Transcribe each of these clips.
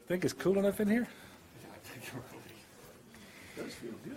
Think it's cool enough in here? I think it really does feel good.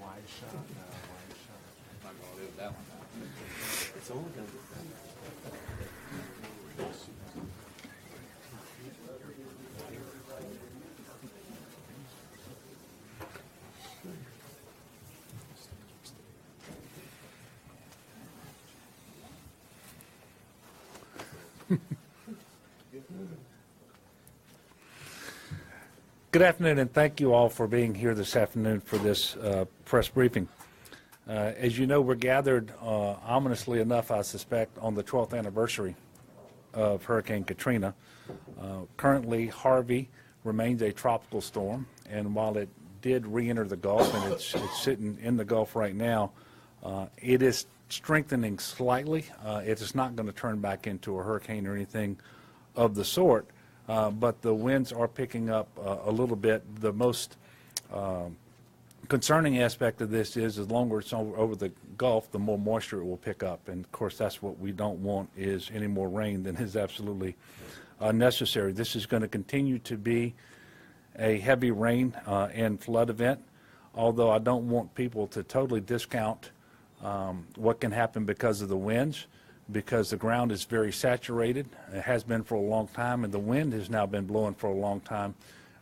Wide shot now, wide shot. I'm not going to live that one now. It's only going to get better. Good afternoon, and thank you all for being here this afternoon for this press briefing. As you know, we're gathered, ominously enough, I suspect, on the 12th anniversary of Hurricane Katrina. Currently, Harvey remains a tropical storm, and while it did re-enter the Gulf, and it's sitting in the Gulf right now, it is strengthening slightly. It is not going to turn back into a hurricane or anything of the sort. But the winds are picking up a little bit. The most concerning aspect of this is the longer it's over the Gulf, the more moisture it will pick up. And, of course, that's what we don't want, is any more rain than is absolutely necessary. This is going to continue to be a heavy rain and flood event, although I don't want people to totally discount what can happen because of the winds, because the ground is very saturated. It has been for a long time, and the wind has now been blowing for a long time.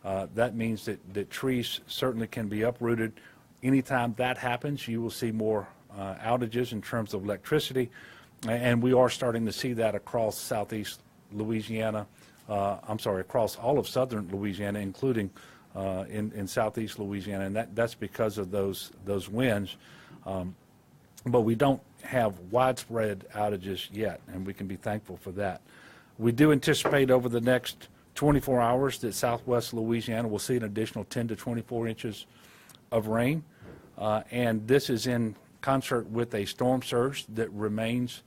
That means that trees certainly can be uprooted. Anytime that happens, you will see more outages in terms of electricity, and we are starting to see that across southeast Louisiana, across all of southern Louisiana, including in southeast Louisiana, and that's because of those winds. But we don't have widespread outages yet, and we can be thankful for that. We do anticipate over the next 24 hours that southwest Louisiana will see an additional 10 to 24 inches of rain, and this is in concert with a storm surge that remains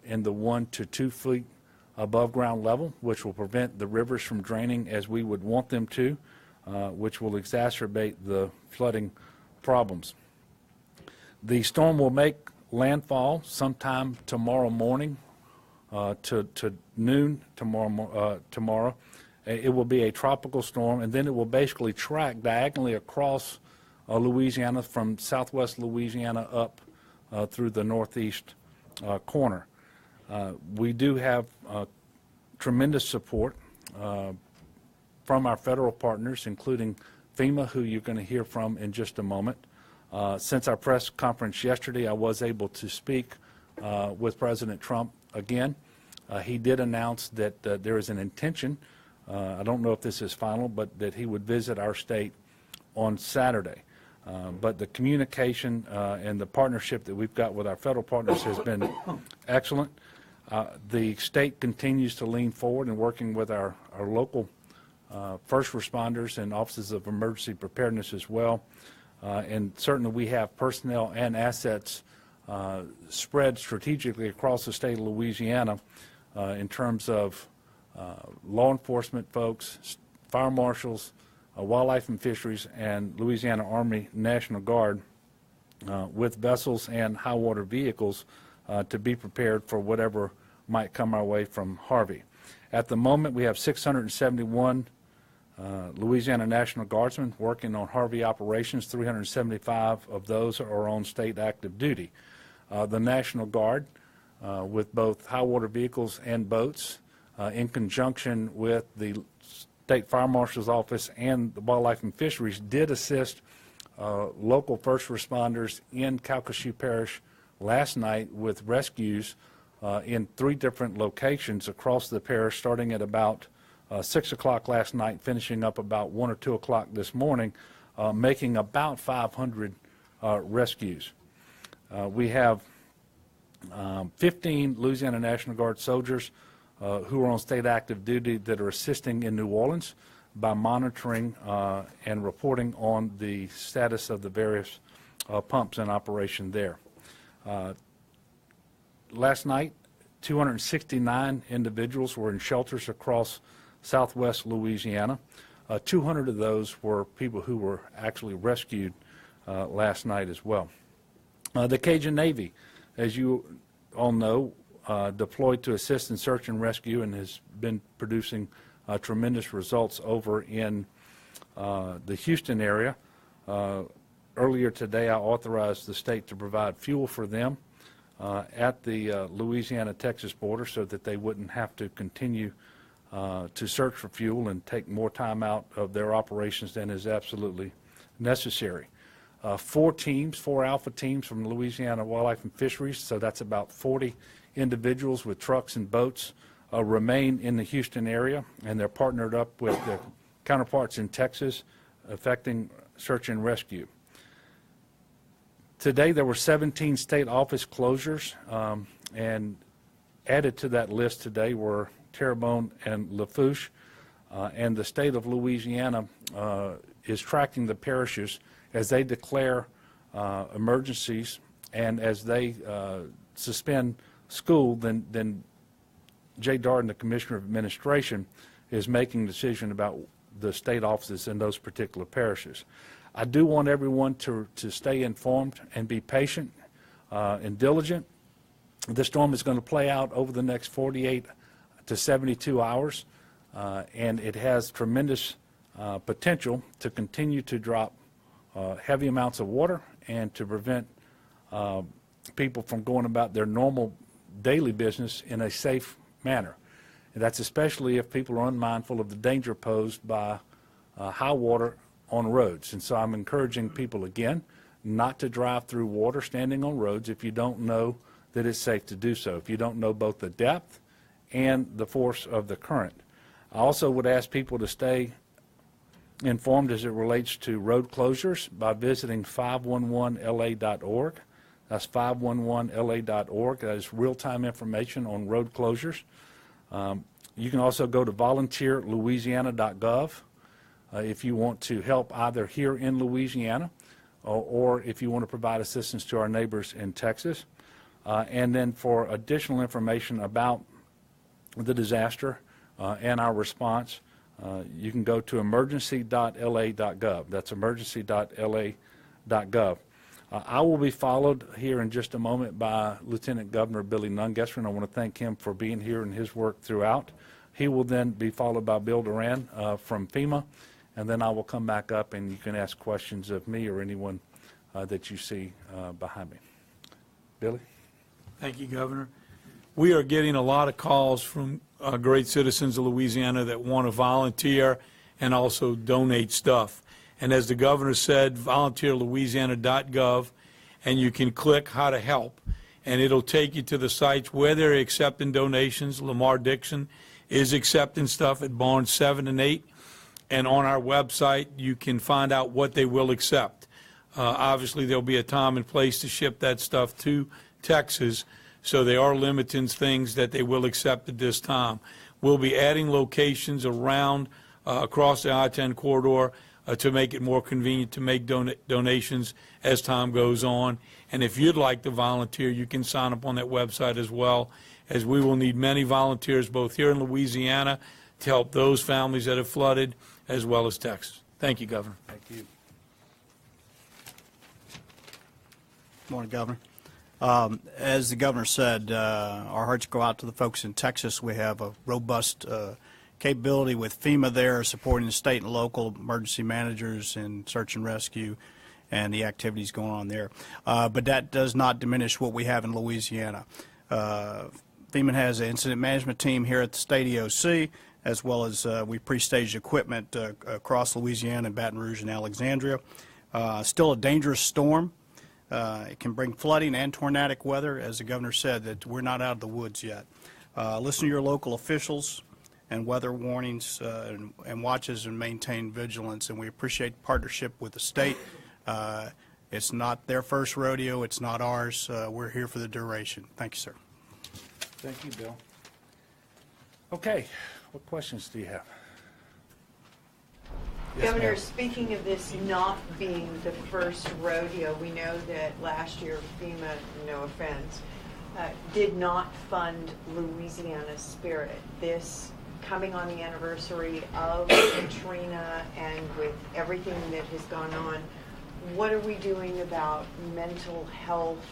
in the 1 to 2 feet above ground level, which will prevent the rivers from draining as we would want them to, which will exacerbate the flooding problems. The storm will make landfall sometime tomorrow morning to noon tomorrow. It will be a tropical storm, and then it will basically track diagonally across Louisiana from southwest Louisiana up through the northeast corner. We do have tremendous support from our federal partners, including FEMA, who you're going to hear from in just a moment. Since our press conference yesterday, I was able to speak with President Trump again. He did announce that there is an intention, I don't know if this is final, but that he would visit our state on Saturday. But the communication and the partnership that we've got with our federal partners has been excellent. The state continues to lean forward in working with our local first responders and offices of emergency preparedness as well. And certainly we have personnel and assets spread strategically across the state of Louisiana in terms of law enforcement folks, fire marshals, wildlife and fisheries, and Louisiana Army National Guard with vessels and high water vehicles to be prepared for whatever might come our way from Harvey. At the moment, we have 671 Louisiana National Guardsmen working on Harvey operations. 375 of those are on state active duty. The National Guard, with both high water vehicles and boats, in conjunction with the State Fire Marshal's Office and the Wildlife and Fisheries, did assist local first responders in Calcasieu Parish last night with rescues in 3 different locations across the parish, starting at about 6 o'clock last night, finishing up about 1 or 2 o'clock this morning, making about 500 rescues. We have 15 Louisiana National Guard soldiers who are on state active duty that are assisting in New Orleans by monitoring and reporting on the status of the various pumps in operation there. Last night, 269 individuals were in shelters across southwest Louisiana. 200 of those were people who were actually rescued last night as well. The Cajun Navy, as you all know, deployed to assist in search and rescue and has been producing tremendous results over in the Houston area. Earlier today, I authorized the state to provide fuel for them at the Louisiana-Texas border so that they wouldn't have to continue to search for fuel and take more time out of their operations than is absolutely necessary. 4 alpha teams from Louisiana Wildlife and Fisheries, so that's about 40 individuals with trucks and boats, remain in the Houston area, and they're partnered up with their counterparts in Texas, affecting search and rescue. Today there were 17 state office closures, and added to that list today were Terrebonne and Lafourche, and the state of Louisiana is tracking the parishes as they declare emergencies, and as they suspend school, then Jay Darden, the Commissioner of Administration, is making a decision about the state offices in those particular parishes. I do want everyone to stay informed and be patient and diligent. The storm is going to play out over the next 48 to 72 hours, and it has tremendous potential to continue to drop heavy amounts of water and to prevent people from going about their normal daily business in a safe manner. And that's especially if people are unmindful of the danger posed by high water on roads. And so I'm encouraging people again not to drive through water standing on roads if you don't know that it's safe to do so, if you don't know both the depth and the force of the current. I also would ask people to stay informed as it relates to road closures by visiting 511la.org. That's 511la.org. That is real-time information on road closures. You can also go to volunteerlouisiana.gov if you want to help either here in Louisiana or if you want to provide assistance to our neighbors in Texas. And then for additional information about the disaster and our response, you can go to emergency.la.gov. That's emergency.la.gov. I will be followed here in just a moment by Lieutenant Governor Billy Nungesser, and I want to thank him for being here and his work throughout. He will then be followed by Bill Duran from FEMA, and then I will come back up and you can ask questions of me or anyone that you see behind me. Billy? Thank you, Governor. We are getting a lot of calls from great citizens of Louisiana that want to volunteer and also donate stuff. And as the governor said, volunteerlouisiana.gov, and you can click how to help, and it'll take you to the sites where they're accepting donations. Lamar Dixon is accepting stuff at Barnes 7 and 8, and on our website you can find out what they will accept. Obviously there'll be a time and place to ship that stuff to Texas, so they are limiting things that they will accept at this time. We'll be adding locations around across the I-10 corridor to make it more convenient to make donations as time goes on. And if you'd like to volunteer, you can sign up on that website as well, as we will need many volunteers both here in Louisiana to help those families that have flooded, as well as Texas. Thank you, Governor. Thank you. Morning, Governor. As the governor said, our hearts go out to the folks in Texas. We have a robust capability with FEMA there, supporting the state and local emergency managers in search and rescue and the activities going on there. But that does not diminish what we have in Louisiana. FEMA has an incident management team here at the state EOC, as well as we pre-staged equipment across Louisiana and Baton Rouge and Alexandria. Still a dangerous storm. It can bring flooding and tornadic weather. As the governor said, that we're not out of the woods yet. Listen to your local officials and weather warnings and watches, and maintain vigilance. And we appreciate partnership with the state. It's not their first rodeo. It's not ours. We're here for the duration. Thank you, sir. Thank you, Bill. Okay, what questions do you have? Yes, Governor, ma'am. speaking of this not being the first rodeo, we know that last year FEMA, no offense, did not fund Louisiana Spirit. This coming on the anniversary of Katrina and with everything that has gone on, what are we doing about mental health,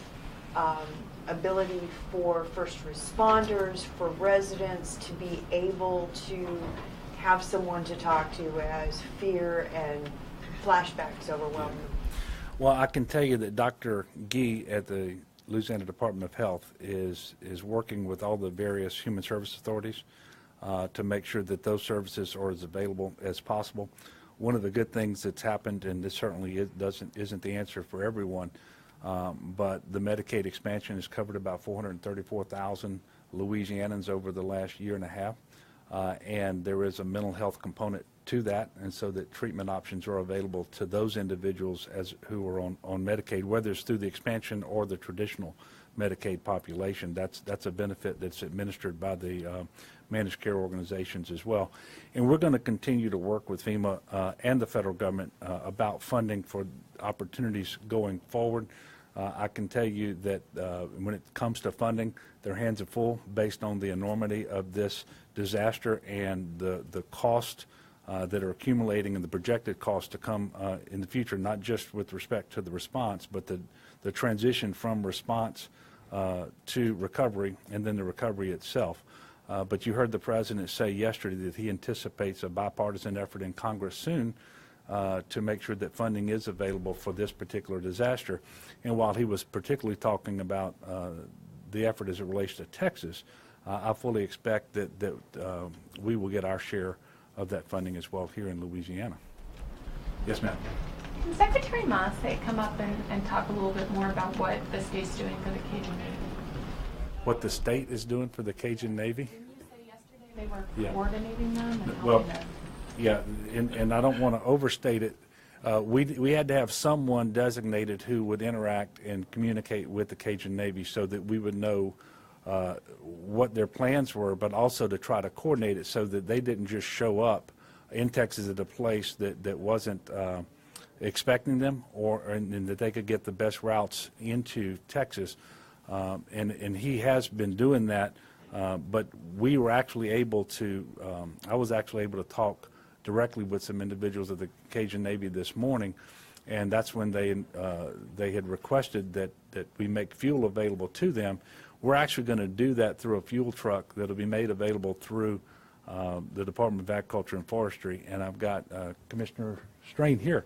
ability for first responders, for residents to be able to have someone to talk to as fear and flashbacks overwhelm them? Well, I can tell you that Dr. Gee at the Louisiana Department of Health is working with all the various human service authorities to make sure that those services are as available as possible. One of the good things that's happened, and this certainly isn't the answer for everyone, but the Medicaid expansion has covered about 434,000 Louisianans over the last year and a half, and there is a mental health component to that, and so that treatment options are available to those individuals who are on Medicaid, whether it's through the expansion or the traditional Medicaid population. That's a benefit that's administered by the managed care organizations as well. And we're going to continue to work with FEMA and the federal government about funding for opportunities going forward. I can tell you that when it comes to funding, their hands are full based on the enormity of this disaster and the cost that are accumulating and the projected costs to come in the future, not just with respect to the response, but the transition from response to recovery and then the recovery itself. But you heard the President say yesterday that he anticipates a bipartisan effort in Congress soon to make sure that funding is available for this particular disaster. And while he was particularly talking about the effort as it relates to Texas, I fully expect that we will get our share of that funding as well here in Louisiana. Yes, ma'am. Can Secretary Massey come up and talk a little bit more about what the state's doing for the Cajun Navy? What the state is doing for the Cajun Navy? Didn't you say yesterday they were Yeah. coordinating them and helping Well, them? yeah, and I don't want to overstate it. We had to have someone designated who would interact and communicate with the Cajun Navy so that we would know what their plans were, but also to try to coordinate it so that they didn't just show up in Texas at a place that wasn't expecting them, and that they could get the best routes into Texas. And he has been doing that, but we were actually able to, I was actually able to talk directly with some individuals of the Cajun Navy this morning, and that's when they had requested that we make fuel available to them. We're actually going to do that through a fuel truck that will be made available through the Department of Agriculture and Forestry, and I've got Commissioner Strain here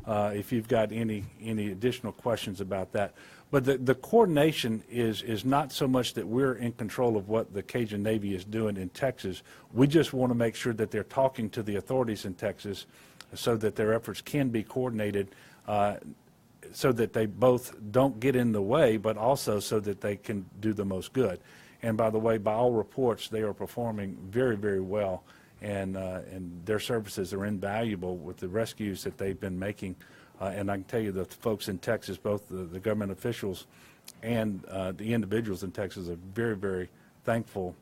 if you've got any additional questions about that. But the coordination is not so much that we're in control of what the Cajun Navy is doing in Texas. We just want to make sure that they're talking to the authorities in Texas so that their efforts can be coordinated so that they both don't get in the way, but also so that they can do the most good. And by the way, by all reports, they are performing very, very well, and their services are invaluable with the rescues that they've been making. And I can tell you that the folks in Texas, both the government officials and the individuals in Texas, are very, very thankful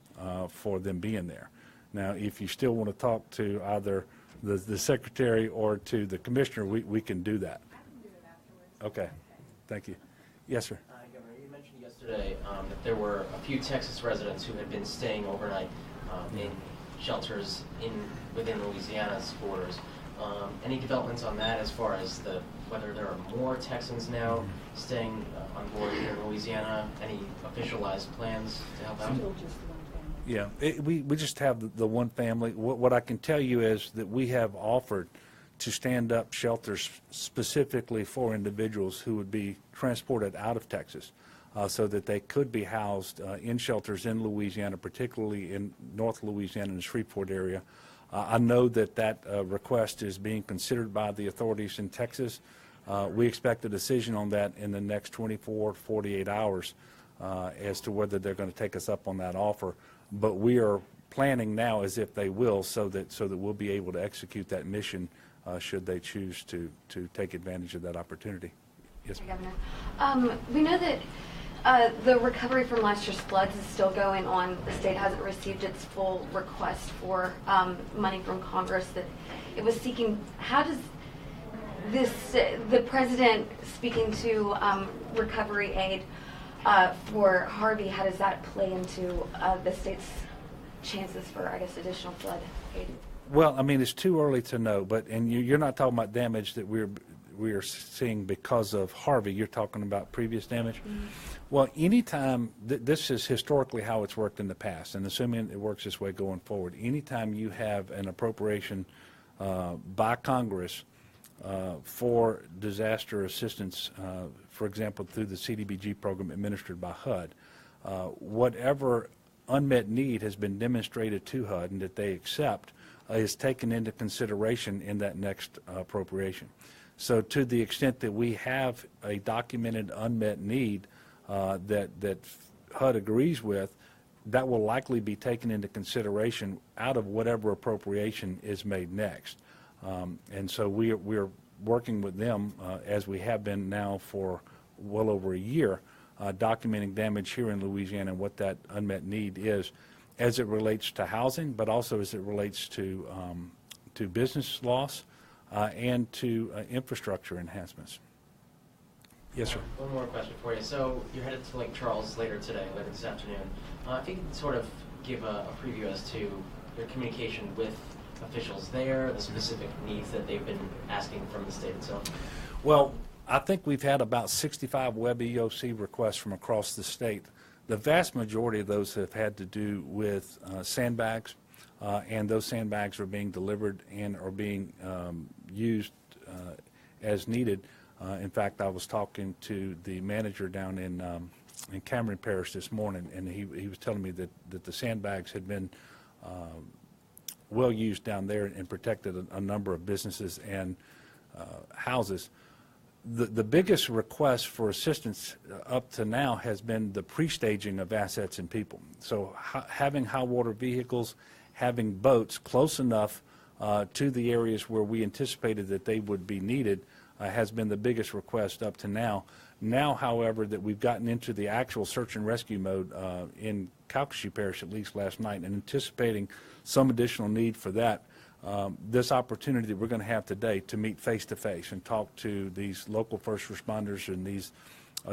for them being there. Now, if you still want to talk to either the secretary or to the commissioner, we can do that. Okay. Thank you. Yes, sir. Governor, you mentioned yesterday that there were a few Texas residents who had been staying overnight in shelters within Louisiana's borders. Any developments on that as far as whether there are more Texans now staying on board here in Louisiana? Any officialized plans to help out? Yeah, we just have the one family. What I can tell you is that we have offered to stand up shelters specifically for individuals who would be transported out of Texas so that they could be housed in shelters in Louisiana, particularly in North Louisiana and the Shreveport area. I know that request is being considered by the authorities in Texas. We expect a decision on that in the next 24 to 48 hours as to whether they're going to take us up on that offer. But we are planning now as if they will so that we'll be able to execute that mission should they choose to take advantage of that opportunity. Yes, ma'am. Governor, we know that the recovery from last year's floods is still going on. The state hasn't received its full request for money from Congress that it was seeking. How does the president speaking to recovery aid for Harvey, how does that play into the state's chances for, I guess, additional flood aid? Well, I mean, it's too early to know, and you're not talking about damage that we're we are seeing because of Harvey. You're talking about previous damage. Well, anytime, this is historically how it's worked in the past, and assuming it works this way going forward, anytime you have an appropriation by Congress for disaster assistance, for example, through the CDBG program administered by HUD, whatever unmet need has been demonstrated to HUD and that they accept is taken into consideration in that next appropriation. So to the extent that we have a documented unmet need that HUD agrees with, that will likely be taken into consideration out of whatever appropriation is made next. And so we're working with them, as we have been now for well over a year, documenting damage here in Louisiana and what that unmet need is as it relates to housing, but also as it relates to business loss and to infrastructure enhancements. Yes, sir. One more question for you. So you're headed to Lake Charles later this afternoon. If you could sort of give a preview as to your communication with officials there, the specific needs that they've been asking from the state itself. Well, I think we've had about 65 web EOC requests from across the state. The vast majority of those have had to do with sandbags, and those sandbags are being delivered and are being used as needed. In fact, I was talking to the manager down in Cameron Parish this morning, and he was telling me that the sandbags had been well used down there and protected a number of businesses and houses. The biggest request for assistance up to now has been the pre-staging of assets and people. So having high water vehicles, having boats close enough to the areas where we anticipated that they would be needed has been the biggest request up to now. Now, however, that we've gotten into the actual search and rescue mode in Calcasieu Parish, at least last night, and anticipating some additional need for that, this opportunity that we're going to have today to meet face-to-face and talk to these local first responders and these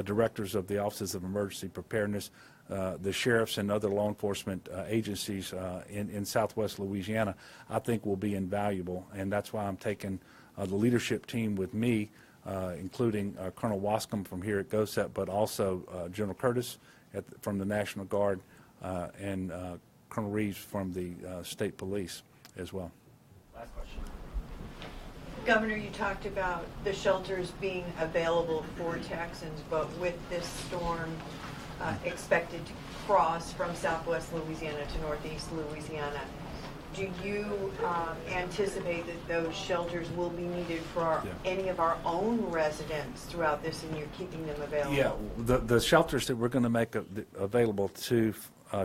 directors of the Offices of Emergency Preparedness, the sheriffs and other law enforcement agencies in southwest Louisiana, I think will be invaluable. And that's why I'm taking the leadership team with me, including Colonel Wascom from here at GOSEP, but also General Curtis from the National Guard and Colonel Reeves from the State Police as well. Last question. Governor, you talked about the shelters being available for Texans, but with this storm expected to cross from southwest Louisiana to northeast Louisiana, do you anticipate that those shelters will be needed for any of our own residents throughout this, and you're keeping them available? Yeah, the shelters that we're going to make available to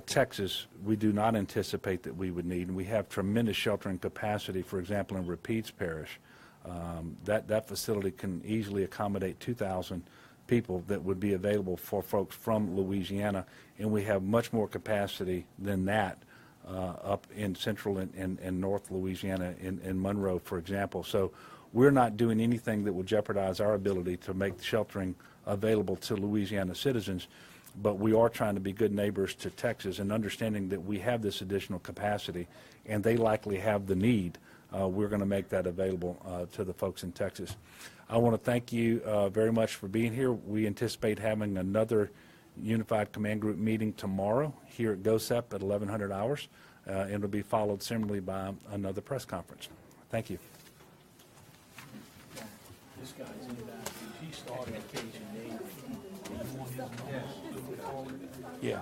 Texas, we do not anticipate that we would need, and we have tremendous sheltering capacity. For example, in Repeats Parish, that facility can easily accommodate 2,000 people that would be available for folks from Louisiana, and we have much more capacity than that up in central and north Louisiana in Monroe, for example. So we're not doing anything that will jeopardize our ability to make sheltering available to Louisiana citizens, but we are trying to be good neighbors to Texas and understanding that we have this additional capacity and they likely have the need. We're going to make that available to the folks in Texas. I want to thank you very much for being here. We anticipate having another Unified Command Group meeting tomorrow here at GOSEP at 1100 hours. It'll be followed similarly by another press conference. Thank you. This guy's in the back. He started occasion 8. Yeah.